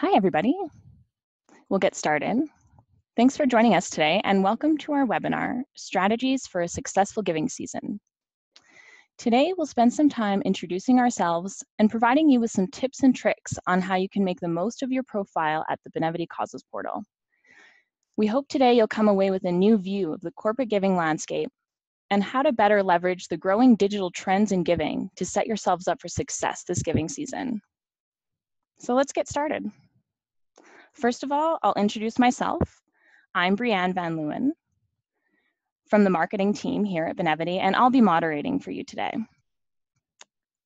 Hi, everybody. We'll get started. Thanks for joining us today, and welcome to our webinar, Strategies for a Successful Giving Season. Today, we'll spend some time introducing ourselves and providing you with some tips and tricks on how you can make the most of your profile at the Benevity Causes portal. We hope today you'll come away with a new view of the corporate giving landscape and how to better leverage the growing digital trends in giving to set yourselves up for success this giving season. So let's get started. First of all, I'll introduce myself. I'm Brianne Van Leeuwen from the marketing team here at Benevity, and I'll be moderating for you today.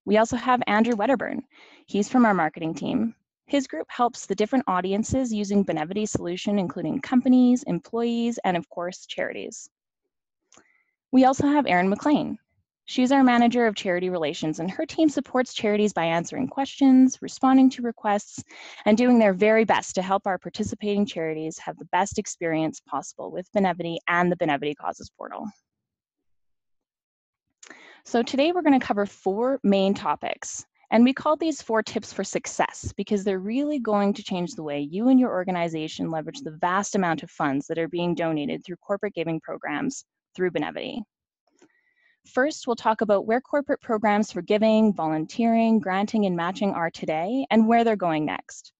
We also have Andrew Wedderburn. He's from our marketing team. His group helps the different audiences using Benevity's solution, including companies, employees, and of course, charities. We also have Erin McLean. She's our manager of charity relations, and her team supports charities by answering questions, responding to requests, and doing their very best to help our participating charities have the best experience possible with Benevity and the Benevity Causes portal. So today we're going to cover 4 main topics, and we call these 4 tips for success because they're really going to change the way you and your organization leverage the vast amount of funds that are being donated through corporate giving programs through Benevity. First, we'll talk about where corporate programs for giving, volunteering, granting, and matching are today and where they're going next.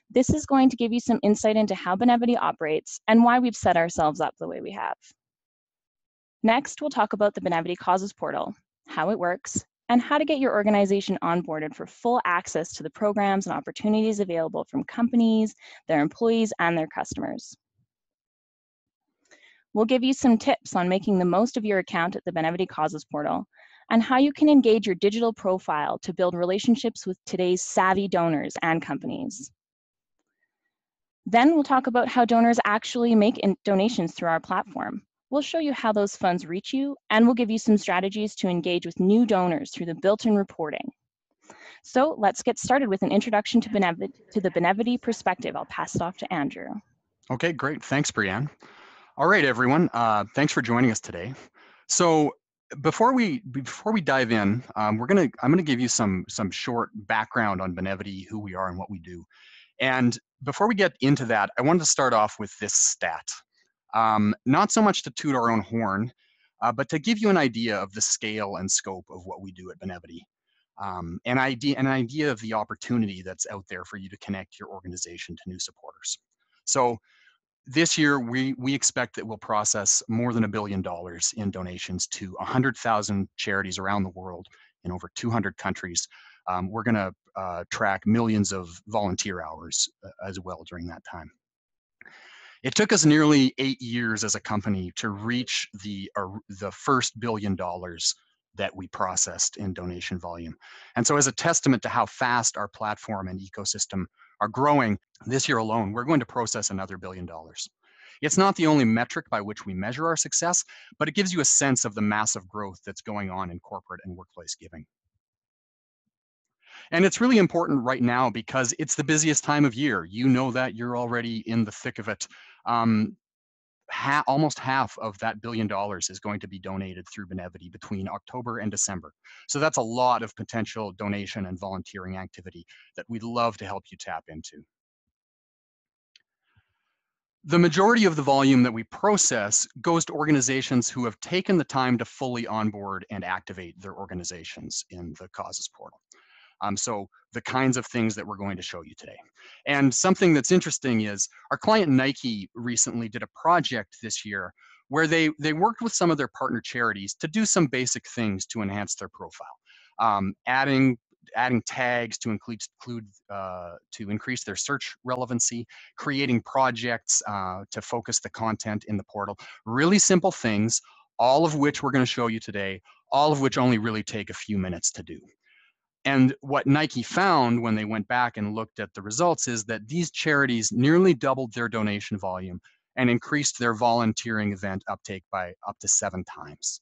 This is going to give you some insight into how Benevity operates and why we've set ourselves up the way we have. Next, we'll talk about the Benevity Causes portal, how it works, and how to get your organization onboarded for full access to the programs and opportunities available from companies, their employees, and their customers. We'll give you some tips on making the most of your account at the Benevity Causes portal and how you can engage your digital profile to build relationships with today's savvy donors and companies. Then we'll talk about how donors actually make donations through our platform. We'll show you how those funds reach you, and we'll give you some strategies to engage with new donors through the built-in reporting. So let's get started with an introduction to the Benevity Perspective. I'll pass it off to Andrew. Okay, great. Thanks, Brianne. All right, everyone. Thanks for joining us today. So before we dive in, I'm gonna give you some short background on Benevity, who we are and what we do. And before we get into that, I wanted to start off with this stat. Not so much to toot our own horn, but to give you an idea of the scale and scope of what we do at Benevity. An idea of the opportunity that's out there for you to connect your organization to new supporters. So this year, we expect that we'll process more than $1 billion in donations to 100,000 charities around the world in over 200 countries. We're going to track millions of volunteer hours as well during that time. It took us nearly 8 years as a company to reach the first $1 billion that we processed in donation volume. And so as a testament to how fast our platform and ecosystem are growing, this year alone, we're going to process another $1 billion. It's not the only metric by which we measure our success, but it gives you a sense of the massive growth that's going on in corporate and workplace giving. And it's really important right now because it's the busiest time of year. You know that, you're already in the thick of it. Almost half of that $1 billion is going to be donated through Benevity between October and December. So that's a lot of potential donation and volunteering activity that we'd love to help you tap into. The majority of the volume that we process goes to organizations who have taken the time to fully onboard and activate their organizations in the Causes portal. So the kinds of things that we're going to show you today. And something that's interesting is our client Nike recently did a project this year where they worked with some of their partner charities to do some basic things to enhance their profile, adding tags to increase their search relevancy, creating projects to focus the content in the portal. Really simple things, all of which we're going to show you today, all of which only really take a few minutes to do. And what Nike found when they went back and looked at the results is that these charities nearly doubled their donation volume and increased their volunteering event uptake by up to 7 times.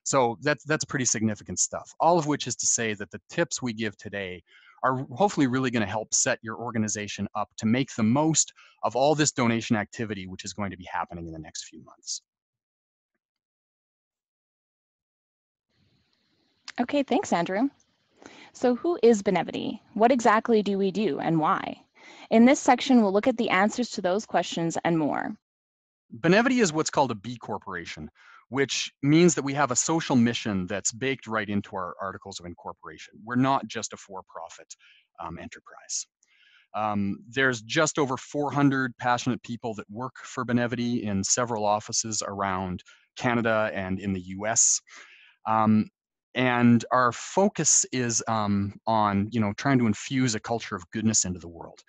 So that's pretty significant stuff. All of which is to say that the tips we give today are hopefully really going to help set your organization up to make the most of all this donation activity, which is going to be happening in the next few months. Okay, thanks, Andrew. So who is Benevity? What exactly do we do and why? In this section, we'll look at the answers to those questions and more. Benevity is what's called a B corporation, which means that we have a social mission that's baked right into our articles of incorporation. We're not just a for-profit enterprise. There's just over 400 passionate people that work for Benevity in several offices around Canada and in the US. And our focus is on, trying to infuse a culture of goodness into the world.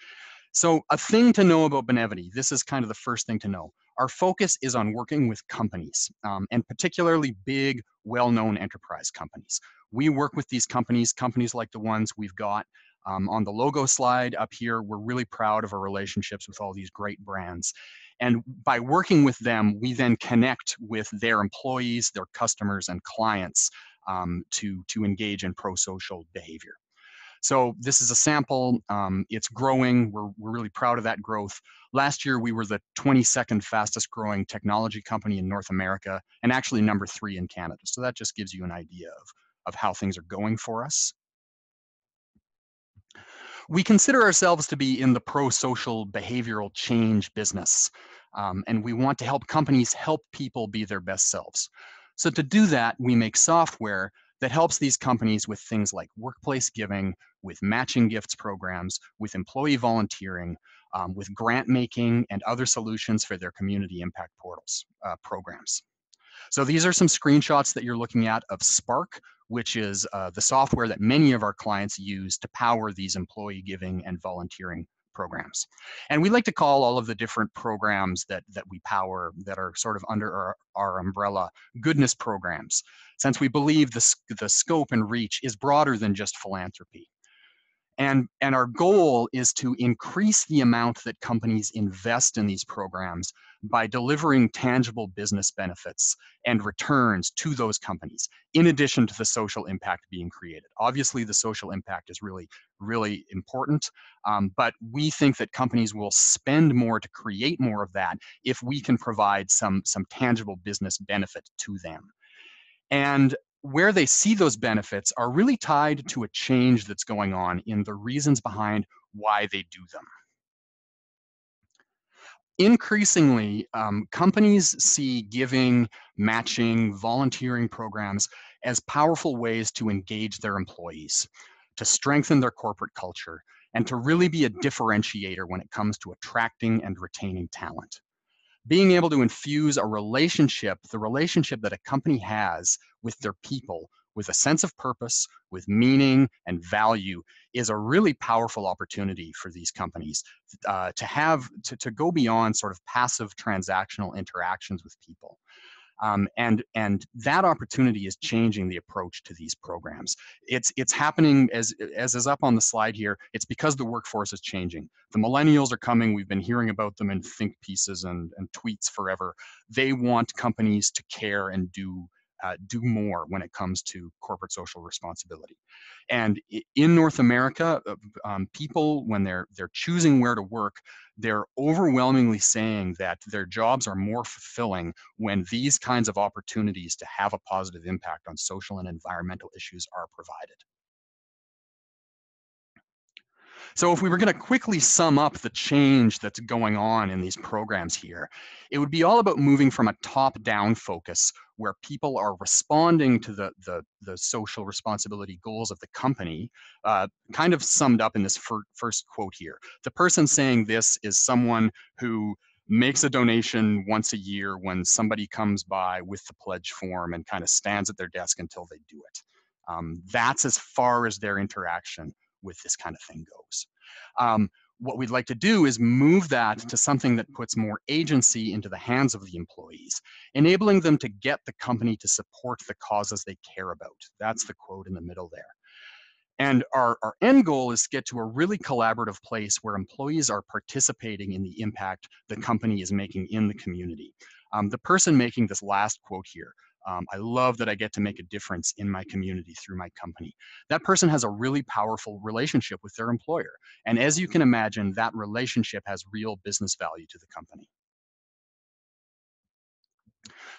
So a thing to know about Benevity, this is kind of the first thing to know. Our focus is on working with companies, and particularly big, well-known enterprise companies. We work with these companies like the ones we've got on the logo slide up here. We're really proud of our relationships with all these great brands. And by working with them, we then connect with their employees, their customers, and clients to engage in pro-social behavior. So this is a sample. It's growing. We're really proud of that growth. Last year, we were the 22nd fastest growing technology company in North America, and actually number 3 in Canada. So that just gives you an idea of how things are going for us. We consider ourselves to be in the pro-social behavioral change business, and we want to help companies help people be their best selves. So to do that, we make software that helps these companies with things like workplace giving, with matching gifts programs, with employee volunteering, with grant making, and other solutions for their community impact portals programs. So these are some screenshots that you're looking at of Spark, which is the software that many of our clients use to power these employee giving and volunteering programs. And we like to call all of the different programs that we power that are sort of under our umbrella goodness programs, since we believe the scope and reach is broader than just philanthropy. And our goal is to increase the amount that companies invest in these programs by delivering tangible business benefits and returns to those companies, in addition to the social impact being created. Obviously, the social impact is really, really important, but we think that companies will spend more to create more of that if we can provide some tangible business benefit to them. And where they see those benefits are really tied to a change that's going on in the reasons behind why they do them. Increasingly, companies see giving, matching, volunteering programs as powerful ways to engage their employees, to strengthen their corporate culture, and to really be a differentiator when it comes to attracting and retaining talent. Being able to infuse a relationship, the relationship that a company has with their people, with a sense of purpose, with meaning and value, is a really powerful opportunity for these companies to go beyond sort of passive transactional interactions with people. And that opportunity is changing the approach to these programs. It's happening as is up on the slide here. It's because the workforce is changing. The millennials are coming. We've been hearing about them in think pieces and tweets forever. They want companies to care and do more when it comes to corporate social responsibility. And in North America, people, when they're choosing where to work, they're overwhelmingly saying that their jobs are more fulfilling when these kinds of opportunities to have a positive impact on social and environmental issues are provided. So if we were going to quickly sum up the change that's going on in these programs here, it would be all about moving from a top-down focus where people are responding to the social responsibility goals of the company, kind of summed up in this first quote here. The person saying this is someone who makes a donation once a year when somebody comes by with the pledge form and kind of stands at their desk until they do it. That's as far as their interaction with this kind of thing goes. What we'd like to do is move that to something that puts more agency into the hands of the employees, enabling them to get the company to support the causes they care about. That's the quote in the middle there. And our end goal is to get to a really collaborative place where employees are participating in the impact the company is making in the community. The person making this last quote here, I love that I get to make a difference in my community through my company. That person has a really powerful relationship with their employer. And as you can imagine, that relationship has real business value to the company.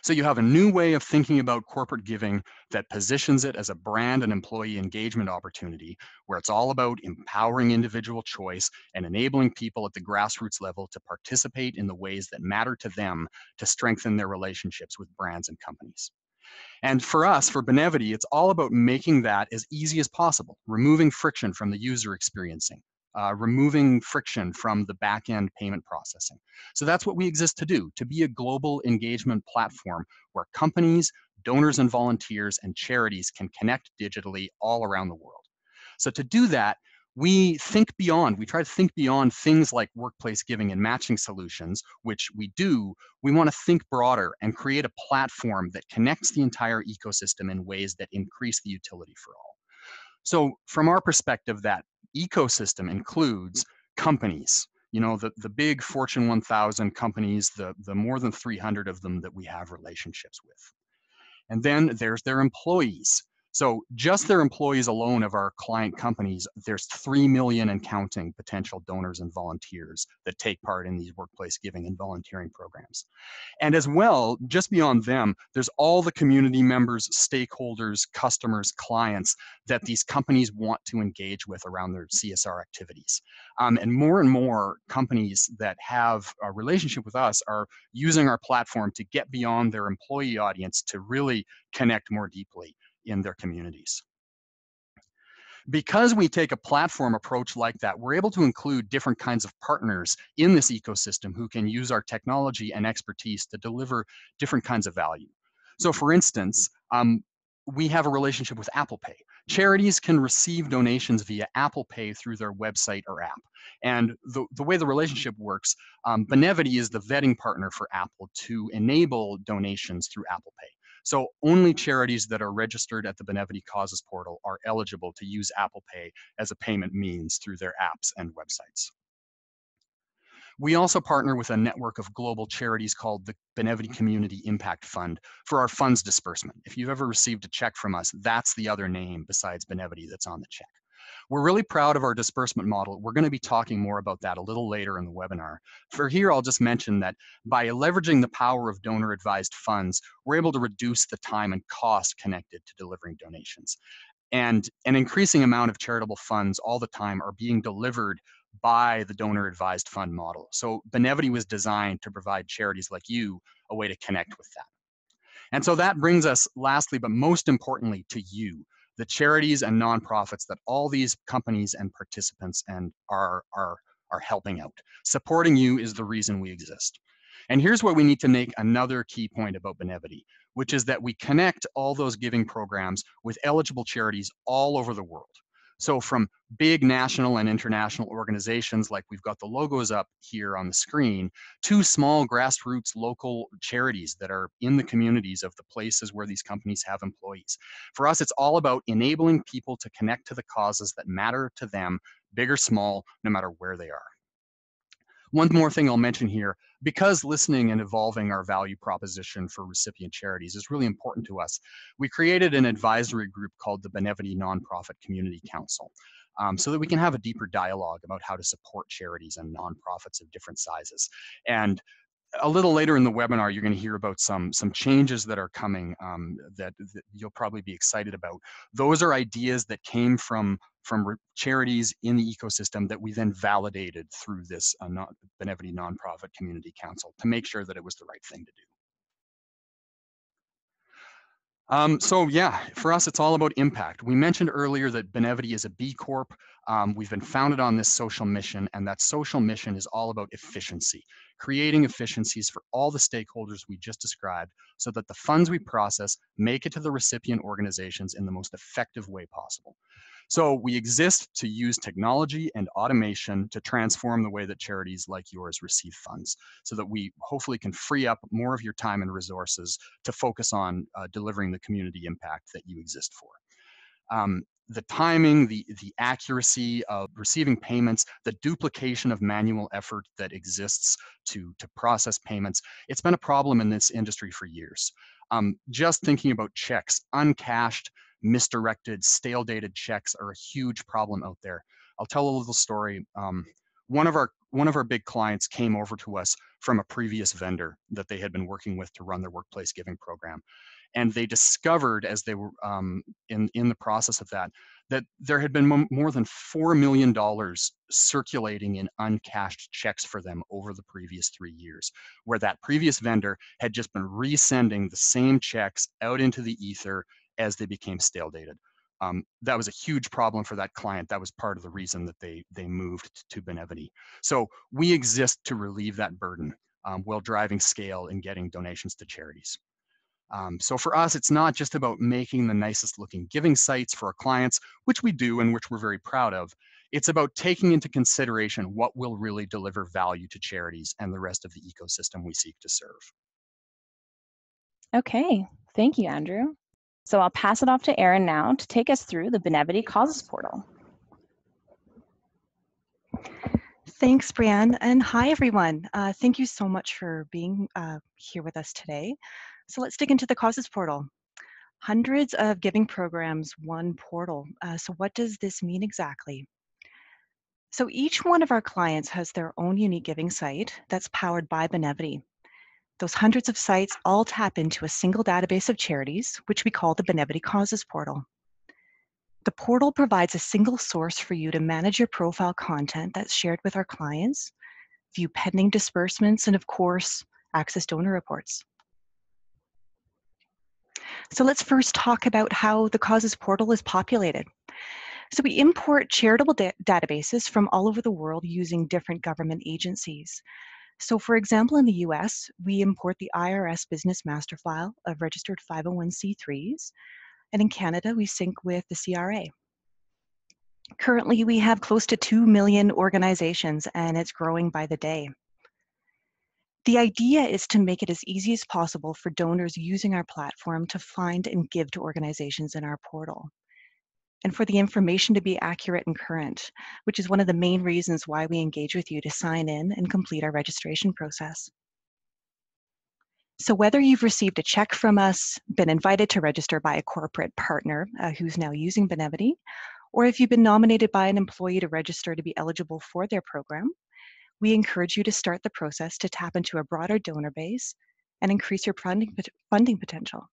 So you have a new way of thinking about corporate giving that positions it as a brand and employee engagement opportunity, where it's all about empowering individual choice and enabling people at the grassroots level to participate in the ways that matter to them to strengthen their relationships with brands and companies. And for us, for Benevity, it's all about making that as easy as possible, removing friction from the user experiencing, removing friction from the back-end payment processing. So that's what we exist to do, to be a global engagement platform where companies, donors and volunteers, and charities can connect digitally all around the world. So to do that, we try to think beyond things like workplace giving and matching solutions, which we do. We want to think broader and create a platform that connects the entire ecosystem in ways that increase the utility for all. So from our perspective, that ecosystem includes companies, the big Fortune 1000 companies, the more than 300 of them that we have relationships with. And then there's their employees. So just their employees alone of our client companies, there's 3 million and counting potential donors and volunteers that take part in these workplace giving and volunteering programs. And as well, just beyond them, there's all the community members, stakeholders, customers, clients that these companies want to engage with around their CSR activities. And more companies that have a relationship with us are using our platform to get beyond their employee audience to really connect more deeply in their communities. Because we take a platform approach like that, we're able to include different kinds of partners in this ecosystem who can use our technology and expertise to deliver different kinds of value. So for instance, we have a relationship with Apple Pay. Charities can receive donations via Apple Pay through their website or app. And the way the relationship works, Benevity is the vetting partner for Apple to enable donations through Apple Pay. So only charities that are registered at the Benevity Causes portal are eligible to use Apple Pay as a payment means through their apps and websites. We also partner with a network of global charities called the Benevity Community Impact Fund for our funds disbursement. If you've ever received a check from us, that's the other name besides Benevity that's on the check. We're really proud of our disbursement model. We're going to be talking more about that a little later in the webinar. For here, I'll just mention that by leveraging the power of donor-advised funds, we're able to reduce the time and cost connected to delivering donations. And an increasing amount of charitable funds all the time are being delivered by the donor-advised fund model. So Benevity was designed to provide charities like you a way to connect with that. And so that brings us lastly, but most importantly, to you, the charities and nonprofits that all these companies and participants are helping out. Supporting you is the reason we exist. And here's where we need to make another key point about Benevity, which is that we connect all those giving programs with eligible charities all over the world. So from big national and international organizations, like we've got the logos up here on the screen, to small grassroots local charities that are in the communities of the places where these companies have employees. For us, it's all about enabling people to connect to the causes that matter to them, big or small, no matter where they are. One more thing I'll mention here, because listening and evolving our value proposition for recipient charities is really important to us, we created an advisory group called the Benevity Nonprofit Community Council, so that we can have a deeper dialogue about how to support charities and nonprofits of different sizes. And a little later in the webinar, you're going to hear about some changes that are coming that you'll probably be excited about. Those are ideas that came from charities in the ecosystem that we then validated through this Benevity Nonprofit Community Council to make sure that it was the right thing to do. So yeah, for us, it's all about impact. We mentioned earlier that Benevity is a B Corp. We've been founded on this social mission, and that social mission is all about efficiency, creating efficiencies for all the stakeholders we just described so that the funds we process make it to the recipient organizations in the most effective way possible. So we exist to use technology and automation to transform the way that charities like yours receive funds so that we hopefully can free up more of your time and resources to focus on delivering the community impact that you exist for. The timing, the accuracy of receiving payments, the duplication of manual effort that exists to process payments, it's been a problem in this industry for years. Just thinking about checks, uncashed, misdirected, stale dated checks are a huge problem out there. I'll tell a little story. One of our one of our big clients came over to us from a previous vendor that they had been working with to run their workplace giving program. And they discovered, as they were in the process of that, that there had been more than $4 million circulating in uncashed checks for them over the previous 3 years, where that previous vendor had just been resending the same checks out into the ether as they became stale dated. That was a huge problem for that client. That was part of the reason that they moved to Benevity. So we exist to relieve that burden while driving scale and getting donations to charities. So for us, it's not just about making the nicest looking giving sites for our clients, which we do and which we're very proud of. It's about taking into consideration what will really deliver value to charities and the rest of the ecosystem we seek to serve. Okay, thank you, Andrew. So I'll pass it off to Erin now to take us through the Benevity Causes Portal. Thanks, Brianne, and hi, everyone. Thank you so much for being here with us today. So let's dig into the Causes Portal. Hundreds of giving programs, one portal. So what does this mean exactly? So each one of our clients has their own unique giving site that's powered by Benevity. Those hundreds of sites all tap into a single database of charities, which we call the Benevity Causes Portal. The portal provides a single source for you to manage your profile content that's shared with our clients, view pending disbursements, and of course, access donor reports. So let's first talk about how the Causes Portal is populated. So we import charitable databases from all over the world using different government agencies. So for example, in the US, we import the IRS Business Master File of registered 501c3s, and in Canada, we sync with the CRA. Currently, we have close to 2 million organizations, and it's growing by the day. The idea is to make it as easy as possible for donors using our platform to find and give to organizations in our portal, and for the information to be accurate and current, which is one of the main reasons why we engage with you to sign in and complete our registration process. So whether you've received a check from us, been invited to register by a corporate partner who's now using Benevity, or if you've been nominated by an employee to register to be eligible for their program, we encourage you to start the process to tap into a broader donor base and increase your funding potential.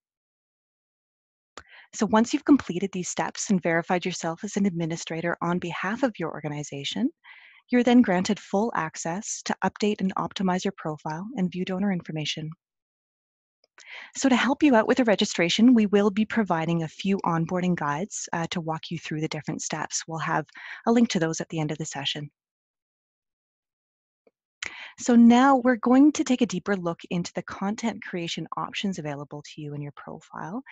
So once you've completed these steps and verified yourself as an administrator on behalf of your organization, you're then granted full access to update and optimize your profile and view donor information. So to help you out with the registration, we will be providing a few onboarding guides to walk you through the different steps. We'll have a link to those at the end of the session. So now we're going to take a deeper look into the content creation options available to you in your profile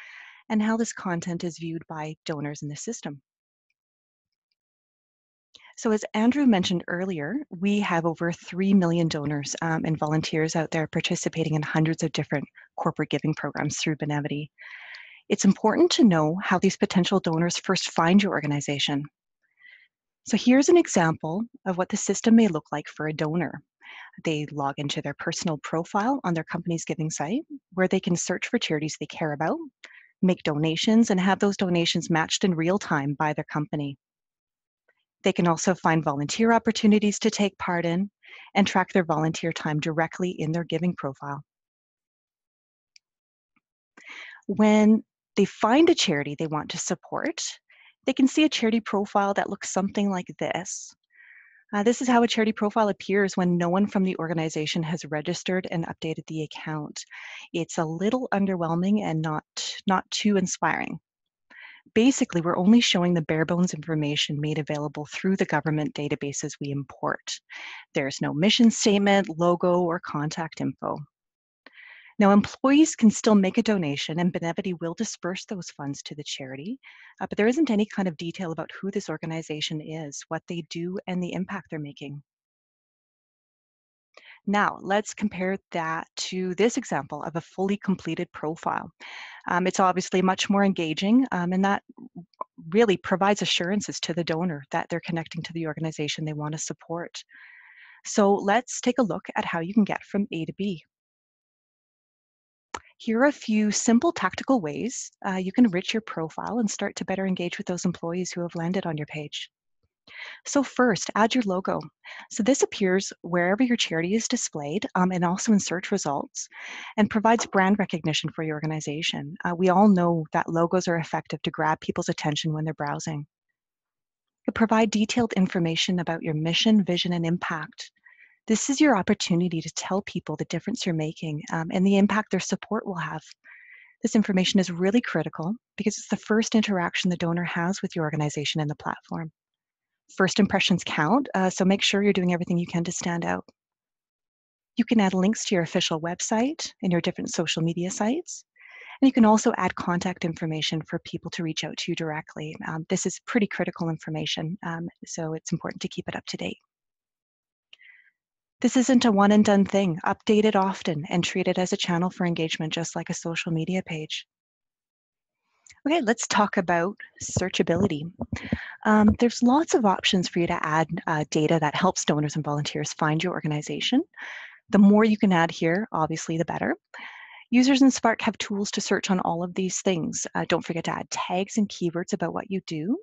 and how this content is viewed by donors in the system. So as Andrew mentioned earlier, we have over 3 million donors and volunteers out there participating in hundreds of different corporate giving programs through Benevity. It's important to know how these potential donors first find your organization. So here's an example of what the system may look like for a donor. They log into their personal profile on their company's giving site, where they can search for charities they care about, make donations, and have those donations matched in real time by their company. They can also find volunteer opportunities to take part in and track their volunteer time directly in their giving profile. When they find a charity they want to support, they can see a charity profile that looks something like this. This is how a charity profile appears when no one from the organization has registered and updated the account. It's a little underwhelming and not too inspiring. Basically, we're only showing the bare bones information made available through the government databases we import. There's no mission statement, logo, or contact info. Now, employees can still make a donation, and Benevity will disperse those funds to the charity, but there isn't any kind of detail about who this organization is, what they do, and the impact they're making. Now, let's compare that to this example of a fully completed profile. It's obviously much more engaging, and that really provides assurances to the donor that they're connecting to the organization they want to support. So let's take a look at how you can get from A to B. Here are a few simple tactical ways you can enrich your profile and start to better engage with those employees who have landed on your page. So first, add your logo. So this appears wherever your charity is displayed and also in search results and provides brand recognition for your organization. We all know that logos are effective to grab people's attention when they're browsing. Provide detailed information about your mission, vision, and impact. This is your opportunity to tell people the difference you're making and the impact their support will have. This information is really critical because it's the first interaction the donor has with your organization and the platform. First impressions count, so make sure you're doing everything you can to stand out. You can add links to your official website and your different social media sites. And you can also add contact information for people to reach out to you directly. This is pretty critical information, so it's important to keep it up to date. This isn't a one and done thing. Update it often and treat it as a channel for engagement, just like a social media page. Okay, let's talk about searchability. There's lots of options for you to add data that helps donors and volunteers find your organization. The more you can add here, obviously, the better. Users in Spark have tools to search on all of these things. Don't forget to add tags and keywords about what you do.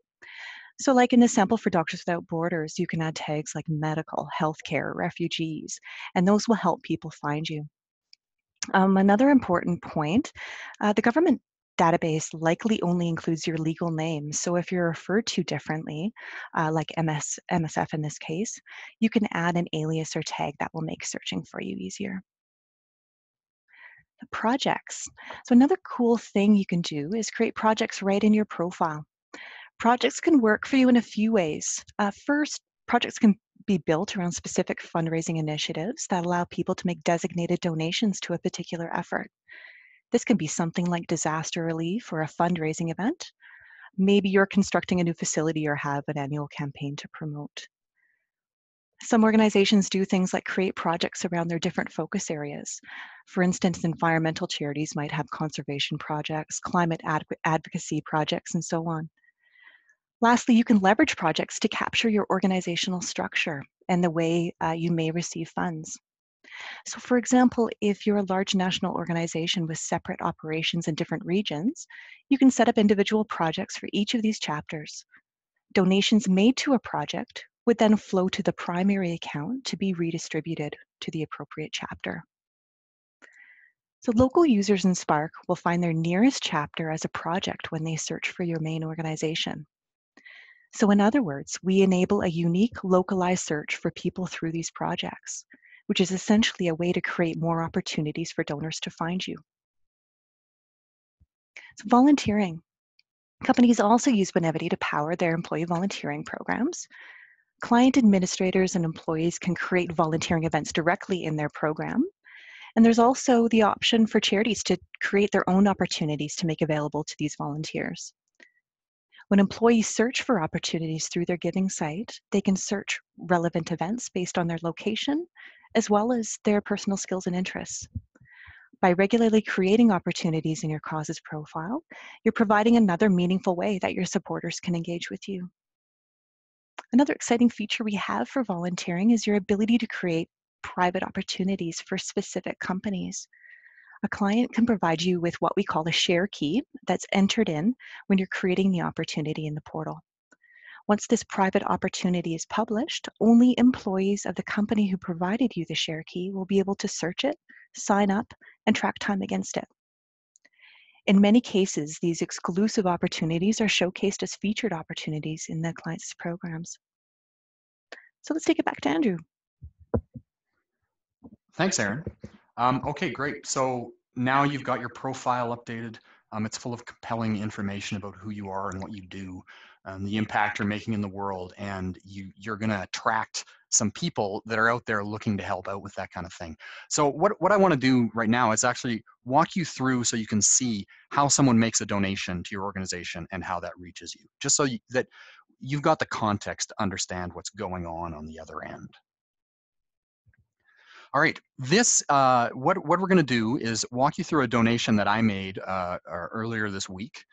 So like in the sample for Doctors Without Borders, you can add tags like medical, healthcare, refugees, and those will help people find you. Another important point, the government database likely only includes your legal name. So if you're referred to differently, like MSF in this case, you can add an alias or tag that will make searching for you easier. Projects. So another cool thing you can do is create projects right in your profile. Projects can work for you in a few ways. First, projects can be built around specific fundraising initiatives that allow people to make designated donations to a particular effort. This can be something like disaster relief or a fundraising event. Maybe you're constructing a new facility or have an annual campaign to promote. Some organizations do things like create projects around their different focus areas. For instance, environmental charities might have conservation projects, climate advocacy projects, and so on. Lastly, you can leverage projects to capture your organizational structure and the way you may receive funds. So for example, if you're a large national organization with separate operations in different regions, you can set up individual projects for each of these chapters. Donations made to a project would then flow to the primary account to be redistributed to the appropriate chapter. So local users in Spark will find their nearest chapter as a project when they search for your main organization. So in other words, we enable a unique localized search for people through these projects, which is essentially a way to create more opportunities for donors to find you. So volunteering. Companies also use Benevity to power their employee volunteering programs. Client administrators and employees can create volunteering events directly in their program. And there's also the option for charities to create their own opportunities to make available to these volunteers. When employees search for opportunities through their giving site, they can search relevant events based on their location, as well as their personal skills and interests. By regularly creating opportunities in your causes profile, you're providing another meaningful way that your supporters can engage with you. Another exciting feature we have for volunteering is your ability to create private opportunities for specific companies. A client can provide you with what we call a share key that's entered in when you're creating the opportunity in the portal. Once this private opportunity is published, only employees of the company who provided you the share key will be able to search it, sign up, and track time against it. In many cases, these exclusive opportunities are showcased as featured opportunities in the client's programs. So let's take it back to Andrew. Thanks, Erin. Okay, great. So now you've got your profile updated. It's full of compelling information about who you are and what you do, the impact you're making in the world, and you're going to attract some people that are out there looking to help out with that kind of thing. So what I want to do right now is actually walk you through so you can see how someone makes a donation to your organization and how that reaches you, just so that you've got the context to understand what's going on the other end. All right, this what we're going to do is walk you through a donation that I made earlier this week.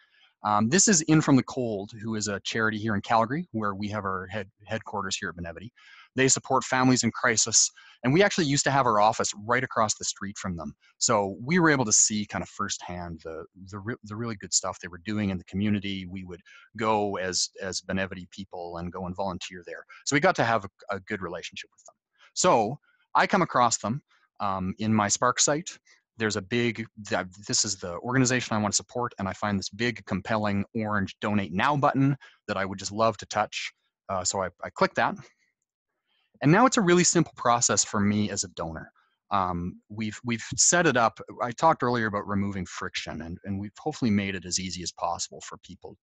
This is In From the Cold, who is a charity here in Calgary, where we have our headquarters here at Benevity. They support families in crisis. And we actually used to have our office right across the street from them. So we were able to see kind of firsthand the really good stuff they were doing in the community. We would go as Benevity people and go and volunteer there. So we got to have a good relationship with them. So I come across them in my Spark site. There's a big, this is the organization I want to support, and I find this big, compelling orange Donate Now button that I would just love to touch. So I click that. And now it's a really simple process for me as a donor. We've set it up. I talked earlier about removing friction, and we've hopefully made it as easy as possible for people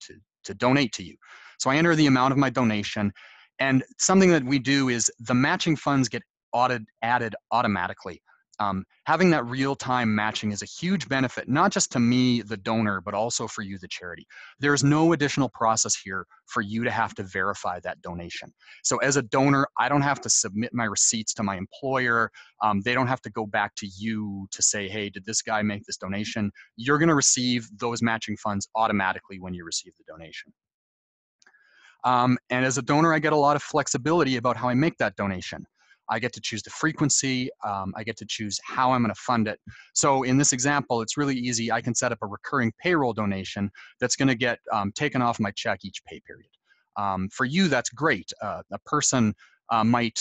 to donate to you. So I enter the amount of my donation, and something that we do is the matching funds get added automatically. Having that real-time matching is a huge benefit, not just to me, the donor, but also for you, the charity. There's no additional process here for you to have to verify that donation. So as a donor, I don't have to submit my receipts to my employer. They don't have to go back to you to say, hey, did this guy make this donation? You're going to receive those matching funds automatically when you receive the donation. And as a donor, I get a lot of flexibility about how I make that donation. I get to choose the frequency. I get to choose how I'm going to fund it. So in this example, it's really easy. I can set up a recurring payroll donation that's going to get taken off my check each pay period. For you, that's great. A person might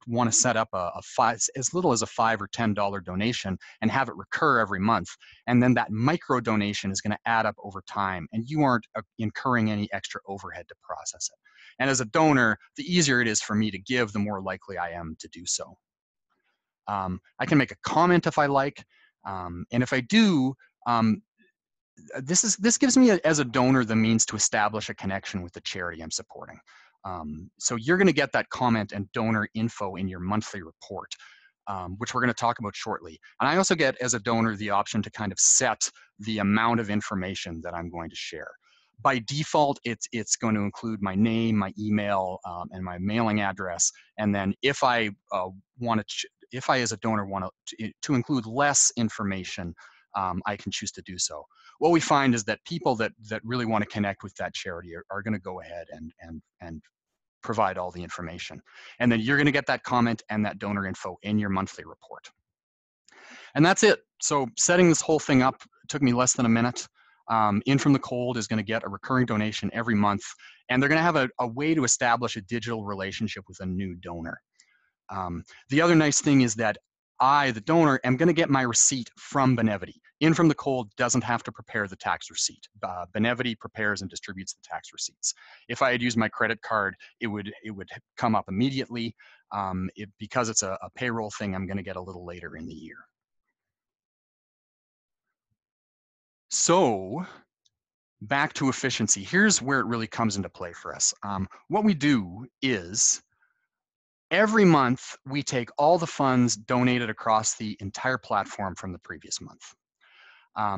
want to set up as little as a $5 or $10 donation and have it recur every month. And then that micro donation is going to add up over time, and you aren't incurring any extra overhead to process it. And as a donor, the easier it is for me to give, the more likely I am to do so. I can make a comment if I like, and if I do, this gives me, as a donor, the means to establish a connection with the charity I'm supporting. So you're going to get that comment and donor info in your monthly report, which we're going to talk about shortly. And I also get, as a donor, the option to kind of set the amount of information that I'm going to share. By default, it's going to include my name, my email, and my mailing address. And then if I if I as a donor want to include less information, I can choose to do so. What we find is that people that really want to connect with that charity are going to go ahead and provide all the information. And then you're going to get that comment and that donor info in your monthly report. And that's it. So setting this whole thing up took me less than a minute. In from the Cold is going to get a recurring donation every month, and they're going to have a way to establish a digital relationship with a new donor. The other nice thing is that I, the donor, am going to get my receipt from Benevity. In from the Cold doesn't have to prepare the tax receipt. Benevity prepares and distributes the tax receipts. If I had used my credit card, it would come up immediately. Because it's a payroll thing, I'm going to get a little later in the year. So back to efficiency. Here's where it really comes into play for us. What we do is every month we take all the funds donated across the entire platform from the previous month.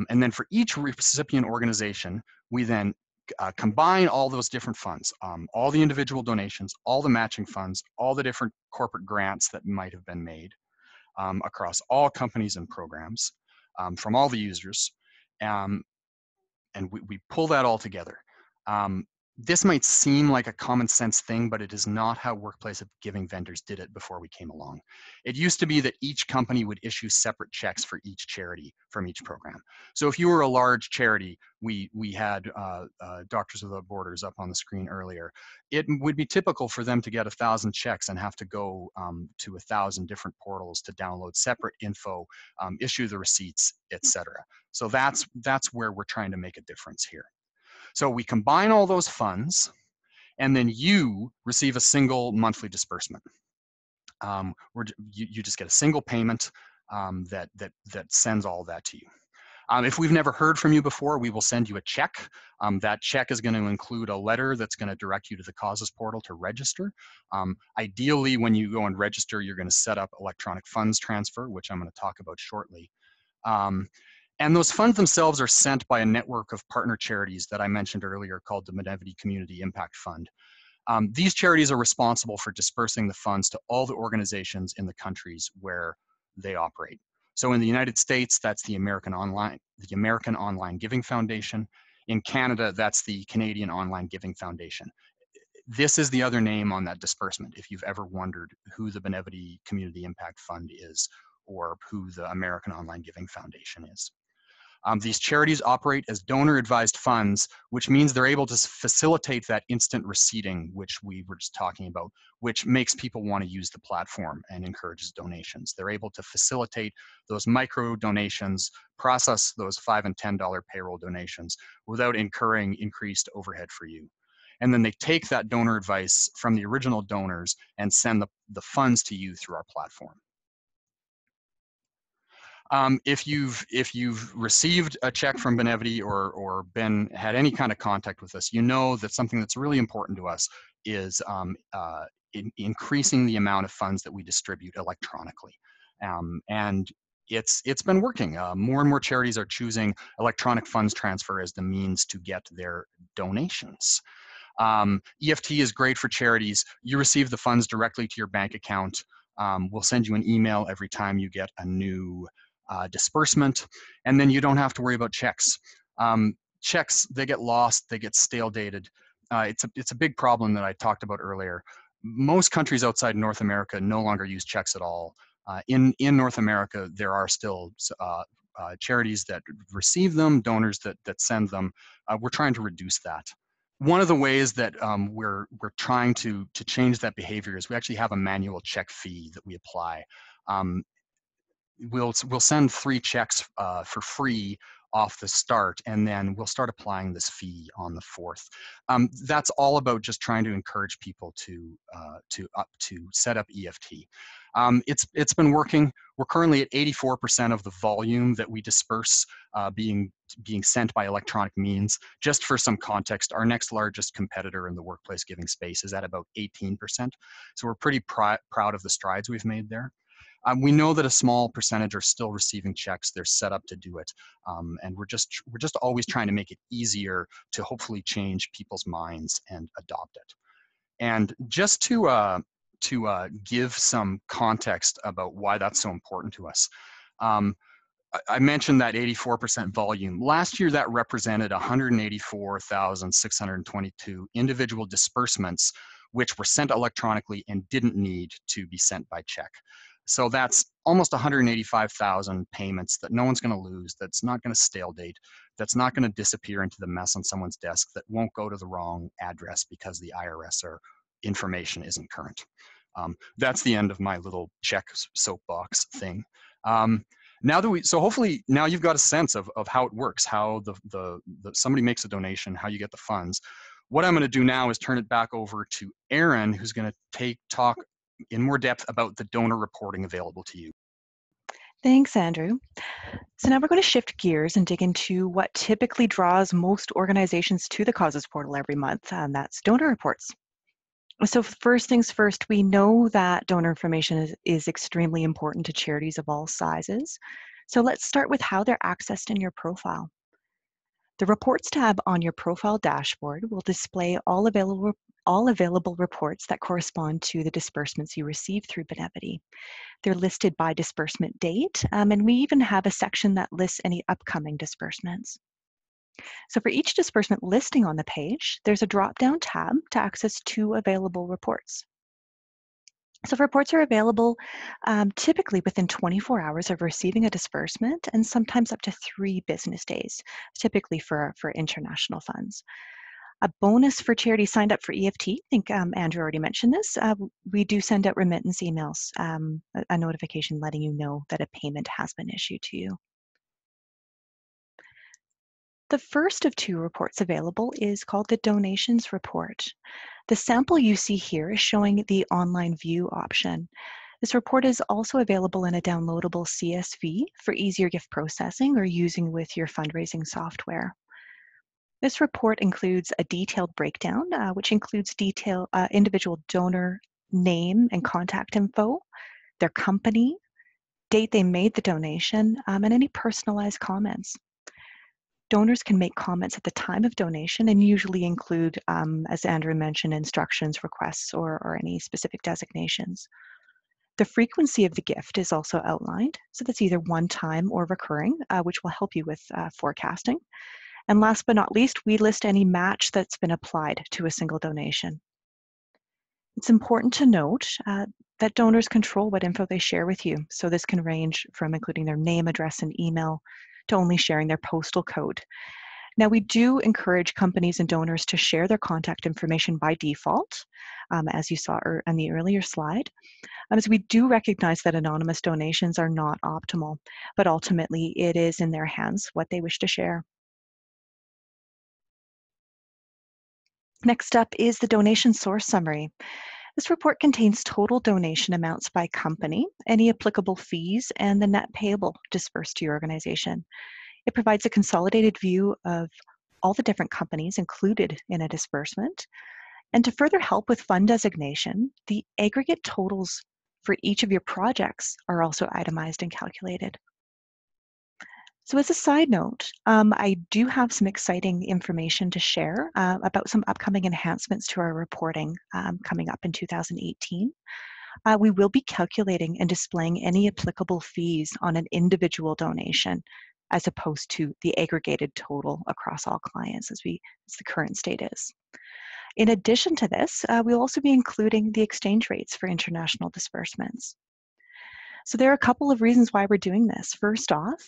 And then for each recipient organization, we then combine all those different funds, all the individual donations, all the matching funds, all the different corporate grants that might have been made across all companies and programs from all the users. And we pull that all together. This might seem like a common sense thing, but it is not how workplace giving vendors did it before we came along. It used to be that each company would issue separate checks for each charity from each program. So if you were a large charity, we had Doctors Without Borders up on the screen earlier. It would be typical for them to get 1,000 checks and have to go to 1,000 different portals to download separate info, issue the receipts, etc. So that's where we're trying to make a difference here. So we combine all those funds, and then you receive a single monthly disbursement. You just get a single payment that sends all that to you. If we've never heard from you before, we will send you a check. That check is going to include a letter that's going to direct you to the causes portal to register. Ideally, when you go and register, you're going to set up electronic funds transfer, which I'm going to talk about shortly. And those funds themselves are sent by a network of partner charities that I mentioned earlier called the Benevity Community Impact Fund. These charities are responsible for dispersing the funds to all the organizations in the countries where they operate. So in the United States, that's the American Online Giving Foundation. In Canada, that's the Canadian Online Giving Foundation. This is the other name on that disbursement if you've ever wondered who the Benevity Community Impact Fund is or who the American Online Giving Foundation is. These charities operate as donor-advised funds, which means they're able to facilitate that instant receipting, which we were just talking about, which makes people want to use the platform and encourages donations. They're able to facilitate those micro donations, process those $5 and $10 payroll donations without incurring increased overhead for you. And then they take that donor advice from the original donors and send the funds to you through our platform. If you've received a check from Benevity or had any kind of contact with us, you know that something that's really important to us is increasing the amount of funds that we distribute electronically. And it's been working. More and more charities are choosing electronic funds transfer as the means to get their donations. EFT is great for charities. You receive the funds directly to your bank account. We'll send you an email every time you get a new disbursement, and then you don't have to worry about checks. Checks, they get lost, they get stale dated. It's a big problem that I talked about earlier. Most countries outside North America no longer use checks at all. In North America, there are still charities that receive them, donors that send them. We're trying to reduce that. One of the ways that we're trying to change that behavior is we actually have a manual check fee that we apply. We'll send 3 checks for free off the start, and then we'll start applying this fee on the 4th. That's all about just trying to encourage people to set up EFT. It's been working. We're currently at 84% of the volume that we disperse being sent by electronic means. Just for some context, our next largest competitor in the workplace giving space is at about 18%. So we're pretty proud of the strides we've made there. We know that a small percentage are still receiving checks. They're set up to do it, and we're just always trying to make it easier to hopefully change people's minds and adopt it. And just to give some context about why that's so important to us. I mentioned that 84% volume. Last year, that represented 184,622 individual disbursements, which were sent electronically and didn't need to be sent by check. So that's almost 185,000 payments that no one's going to lose, that's not going to stale date, that's not going to disappear into the mess on someone's desk, that won't go to the wrong address because the IRS or information isn't current. That's the end of my little check soapbox thing. So hopefully now you've got a sense of how it works, how somebody makes a donation, how you get the funds. What I'm going to do now is turn it back over to Erin, who's going to talk in more depth about the donor reporting available to you. Thanks, Andrew. So now we're going to shift gears and dig into what typically draws most organizations to the Causes portal every month, and that's donor reports. So first things first, we know that donor information is extremely important to charities of all sizes. So let's start with how they're accessed in your profile. The Reports tab on your profile dashboard will display all available reports that correspond to the disbursements you receive through Benevity. They're listed by disbursement date, and we even have a section that lists any upcoming disbursements. So for each disbursement listing on the page, there's a drop-down tab to access 2 available reports. So reports are available typically within 24 hours of receiving a disbursement and sometimes up to 3 business days, typically for international funds. A bonus for charities signed up for EFT, I think Andrew already mentioned this, we do send out remittance emails, a notification letting you know that a payment has been issued to you. The first of 2 reports available is called the Donations Report. The sample you see here is showing the online view option. This report is also available in a downloadable CSV for easier gift processing or using with your fundraising software. This report includes a detailed breakdown, which includes individual donor name and contact info, their company, date they made the donation, and any personalized comments. Donors can make comments at the time of donation and usually include, as Andrew mentioned, instructions, requests, or any specific designations. The frequency of the gift is also outlined, so that's either one-time or recurring, which will help you with forecasting. And last but not least, we list any match that's been applied to a single donation. It's important to note that donors control what info they share with you. So this can range from including their name, address, and email to only sharing their postal code. Now, we do encourage companies and donors to share their contact information by default, as you saw on the earlier slide. As we do recognize that anonymous donations are not optimal, but ultimately it is in their hands what they wish to share. Next up is the donation source summary. This report contains total donation amounts by company, any applicable fees, and the net payable dispersed to your organization. It provides a consolidated view of all the different companies included in a disbursement. And to further help with fund designation, the aggregate totals for each of your projects are also itemized and calculated. So as a side note, I do have some exciting information to share about some upcoming enhancements to our reporting coming up in 2018. We will be calculating and displaying any applicable fees on an individual donation as opposed to the aggregated total across all clients as the current state is. In addition to this, we'll also be including the exchange rates for international disbursements. So there are a couple of reasons why we're doing this. First off,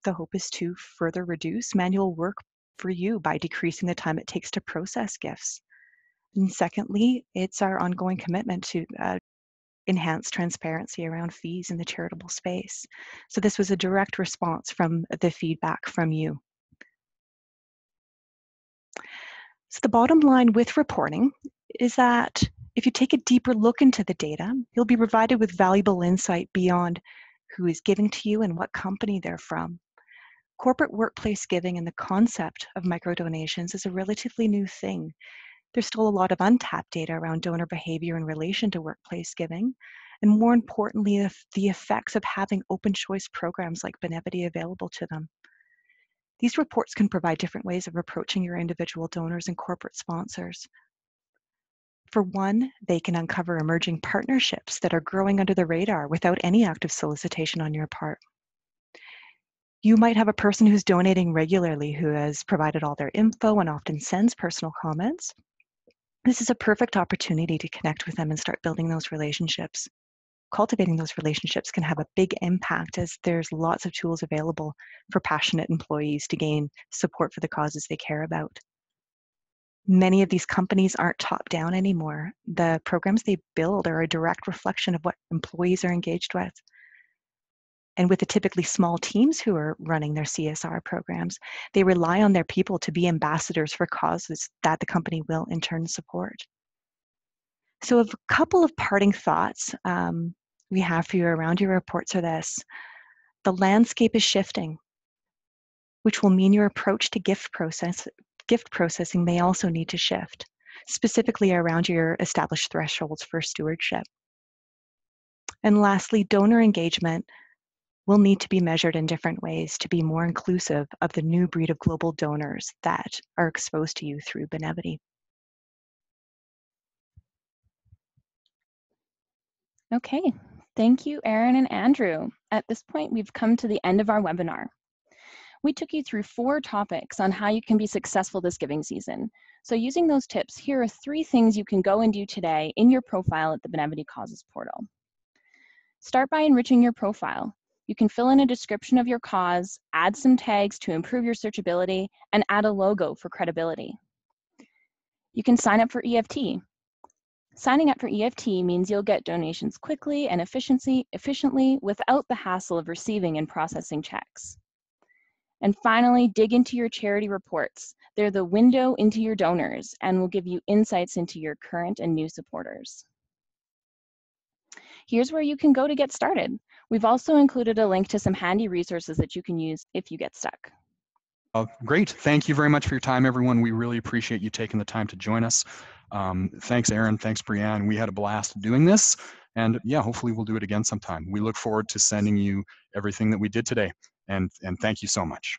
the hope is to further reduce manual work for you by decreasing the time it takes to process gifts. And secondly, it's our ongoing commitment to enhance transparency around fees in the charitable space. So this was a direct response from the feedback from you. So the bottom line with reporting is that if you take a deeper look into the data, you'll be provided with valuable insight beyond who is giving to you and what company they're from. Corporate workplace giving and the concept of microdonations is a relatively new thing. There's still a lot of untapped data around donor behavior in relation to workplace giving, and more importantly, the effects of having open choice programs like Benevity available to them. These reports can provide different ways of approaching your individual donors and corporate sponsors. For one, they can uncover emerging partnerships that are growing under the radar without any active solicitation on your part. You might have a person who's donating regularly who has provided all their info and often sends personal comments. This is a perfect opportunity to connect with them and start building those relationships. Cultivating those relationships can have a big impact as there's lots of tools available for passionate employees to gain support for the causes they care about. Many of these companies aren't top-down anymore. The programs they build are a direct reflection of what employees are engaged with. And with the typically small teams who are running their CSR programs, they rely on their people to be ambassadors for causes that the company will in turn support. So a couple of parting thoughts we have for you around your reports are this. The landscape is shifting, which will mean your approach to gift processing may also need to shift, specifically around your established thresholds for stewardship. And lastly, donor engagement will need to be measured in different ways to be more inclusive of the new breed of global donors that are exposed to you through Benevity. Okay, thank you, Erin and Andrew. At this point, we've come to the end of our webinar. We took you through 4 topics on how you can be successful this giving season. So using those tips, here are 3 things you can go and do today in your profile at the Benevity Causes portal. Start by enriching your profile. You can fill in a description of your cause, add some tags to improve your searchability, and add a logo for credibility. You can sign up for EFT. Signing up for EFT means you'll get donations quickly and efficiently without the hassle of receiving and processing checks. And finally, dig into your charity reports. They're the window into your donors and will give you insights into your current and new supporters. Here's where you can go to get started. We've also included a link to some handy resources that you can use if you get stuck. Great. Thank you very much for your time, everyone. We really appreciate you taking the time to join us. Thanks, Erin. Thanks, Brianne. We had a blast doing this. And yeah, hopefully we'll do it again sometime. We look forward to sending you everything that we did today. And thank you so much.